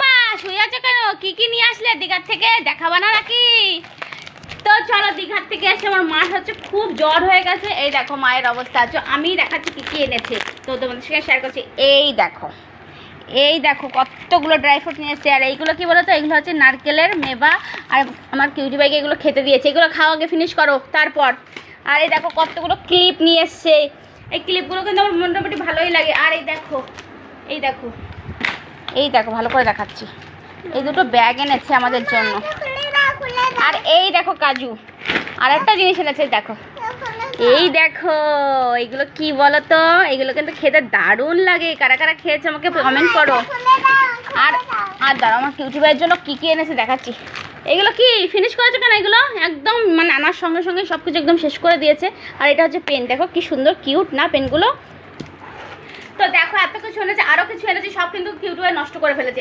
মা শুয়ে আছো কেন? কি কি নিয়ে আসলে দীঘার থেকে? দেখাবা না নাকি? তো চলো, দীঘার থেকে এসে আমার মার হচ্ছে খুব জ্বর হয়ে গেছে। এই দেখো মায়ের অবস্থা। আমি দেখাচ্ছি কি কি এনেছে, তো তোমাদের সঙ্গে শেয়ার করছি। এই দেখো কতগুলো ড্রাই ফ্রুট নিয়ে এসছে। আর এইগুলো কি বলো তো, এগুলো হচ্ছে নারকেলের মেবা। আর আমার কিউটি বাইকে এগুলো খেতে দিয়েছে। এগুলো খাওয়া আগে ফিনিশ করো তারপর। আর এই দেখো কতগুলো ক্লিপ নিয়ে এসছে। এই ক্লিপগুলো কিন্তু আমার মোটামুটি ভালোই লাগে। আর এই দেখো ভালো করে দেখাচ্ছি। এই দুটো ব্যাগ এনেছে আমাদের জন্য। আর এই দেখো কাজু। আর একটা জিনিস এনেছে, দেখো এগুলো কি বলো তো, এগুলো কিন্তু খেতে দারুণ লাগে। কারা কারা খেয়েছে আমাকে কমেন্ট করো। আর আর দাঁড়াও, আমার কিউটি ভাইয়ের জন্য কি কি এনেছে দেখাচ্ছি। এগুলো কি ফিনিশ করেছে কেন? এগুলো একদম মানে আনার সঙ্গে সঙ্গে সব কিছু একদম শেষ করে দিয়েছে। আর এটা হচ্ছে পেন, দেখো কি সুন্দর কিউট না পেনগুলো। তো দেখো এত কিছু এনেছে, আরও কিছু এনেছে, সব কিন্তু কিউটি ভাই নষ্ট করে ফেলেছে।